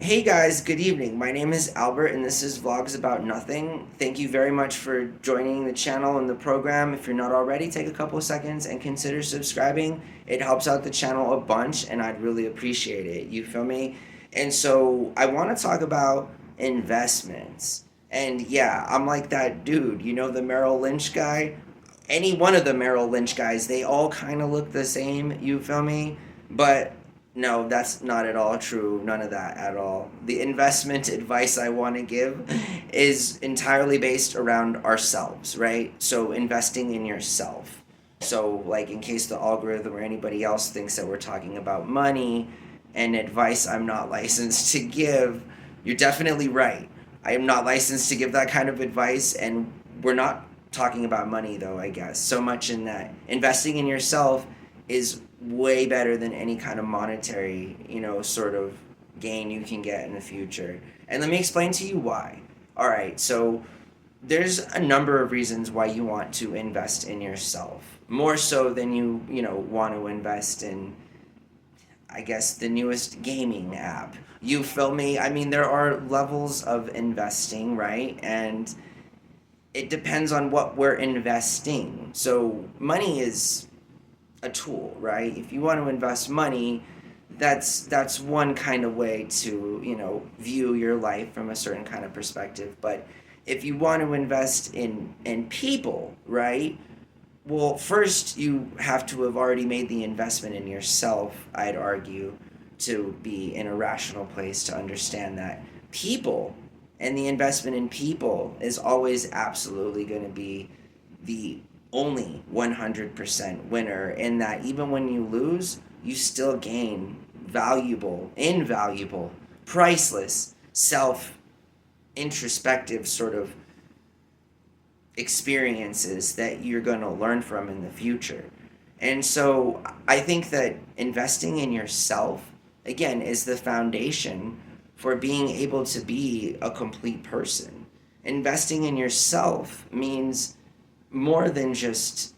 Hey guys, good evening. My name is Albert and this is Vlogs About Nothing. Thank you very much for joining the channel and the program. If you're not already, take a couple of seconds and consider subscribing. It helps out the channel a bunch and I'd really appreciate it. You feel me? And so I want to talk about investments. And yeah, I'm like that dude, the Merrill Lynch guy. Any one of the Merrill Lynch guys, they all kind of look the same, you feel me? But no, that's not at all true. None of that at all. The investment advice I want to give is entirely based around ourselves, right? So, investing in yourself. So, like, in case the algorithm or anybody else thinks that we're talking about money and advice I'm not licensed to give, you're definitely right. I am not licensed to give that kind of advice, and we're not talking about money, though, I guess. So much in that investing in yourself is way better than any kind of monetary, sort of gain you can get in the future. And let me explain to you why. All right, so there's a number of reasons why you want to invest in yourself, more so than you want to invest in, I guess, the newest gaming app. You feel me? I mean, there are levels of investing, right? And it depends on what we're investing. So money is a tool, right? If you want to invest money, that's one kind of way to, view your life from a certain kind of perspective. But if you want to invest in people, right? Well, first you have to have already made the investment in yourself, I'd argue, to be in a rational place to understand that people and the investment in people is always absolutely going to be the only 100% winner, in that even when you lose, you still gain valuable, invaluable, priceless, self introspective sort of experiences that you're going to learn from in the future. And so I think that investing in yourself, again, is the foundation for being able to be a complete person. Investing in yourself means more than just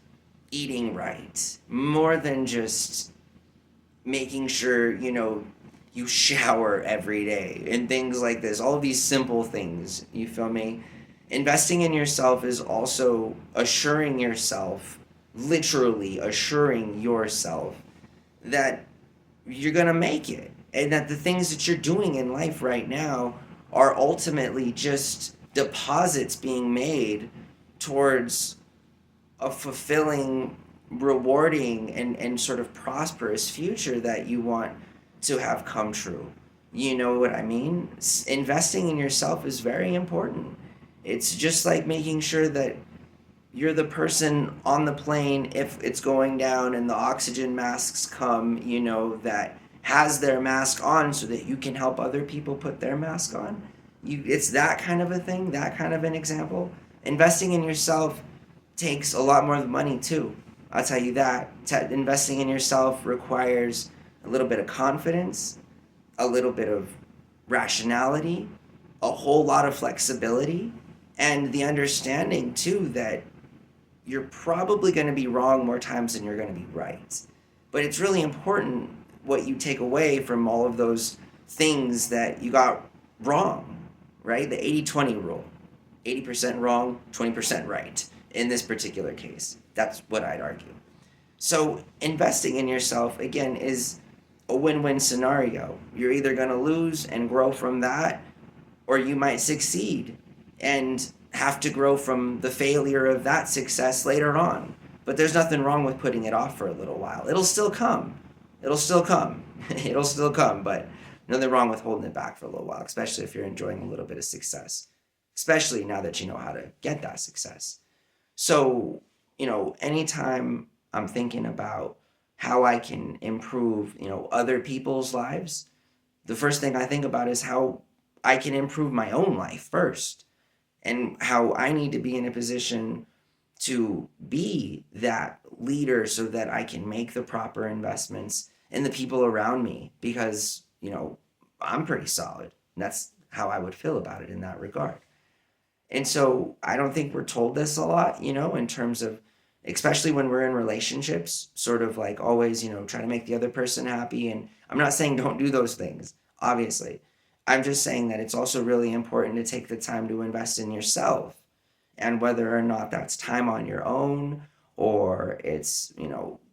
eating right, more than just making sure, you shower every day and things like this, all of these simple things, you feel me? Investing in yourself is also assuring yourself, literally assuring yourself, that you're going to make it and that the things that you're doing in life right now are ultimately just deposits being made towards a fulfilling, rewarding, and sort of prosperous future that you want to have come true. You know what I mean? Investing in yourself is very important. It's just like making sure that you're the person on the plane if it's going down and the oxygen masks come, that has their mask on so that you can help other people put their mask on. It's that kind of a thing, that kind of an example. Investing in yourself takes a lot more money too. I'll tell you that. Investing in yourself requires a little bit of confidence, a little bit of rationality, a whole lot of flexibility, and the understanding too that you're probably going to be wrong more times than you're going to be right. But it's really important what you take away from all of those things that you got wrong, right? The 80-20 rule. 80% wrong, 20% right in this particular case. That's what I'd argue. So investing in yourself, again, is a win-win scenario. You're either going to lose and grow from that, or you might succeed and have to grow from the failure of that success later on. But there's nothing wrong with putting it off for a little while. It'll still come. It'll still come. It'll still come, but nothing wrong with holding it back for a little while, especially if you're enjoying a little bit of success, especially now that you know how to get that success. So, anytime I'm thinking about how I can improve, other people's lives, the first thing I think about is how I can improve my own life first, and how I need to be in a position to be that leader so that I can make the proper investments in the people around me, because, I'm pretty solid. And that's how I would feel about it in that regard. And so I don't think we're told this a lot, in terms of, especially when we're in relationships, sort of like always, try to make the other person happy. And I'm not saying don't do those things, obviously. I'm just saying that it's also really important to take the time to invest in yourself. And whether or not that's time on your own, or it's,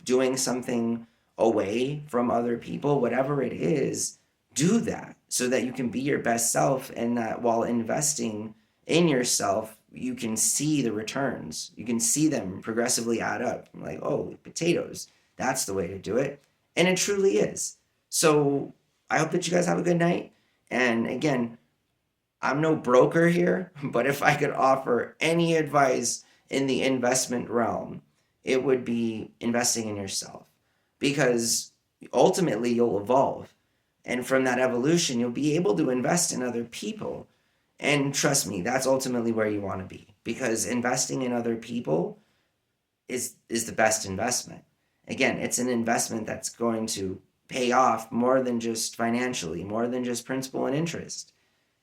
doing something away from other people, whatever it is, do that so that you can be your best self, and that while investing in yourself, you can see the returns. You can see them progressively add up. Like, oh, potatoes, that's the way to do it. And it truly is. So I hope that you guys have a good night. And again, I'm no broker here, but if I could offer any advice in the investment realm, it would be investing in yourself, because ultimately you'll evolve. And from that evolution, you'll be able to invest in other people. And trust me, that's ultimately where you want to be, because investing in other people is the best investment. Again, it's an investment that's going to pay off more than just financially, more than just principal and interest.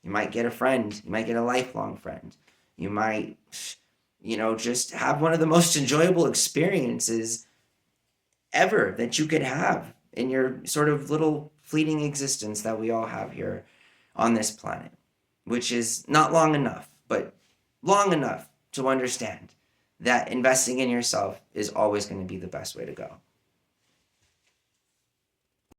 You might get a friend. You might get a lifelong friend. You might, just have one of the most enjoyable experiences ever that you could have in your sort of little fleeting existence that we all have here on this planet, which is not long enough, but long enough to understand that investing in yourself is always going to be the best way to go.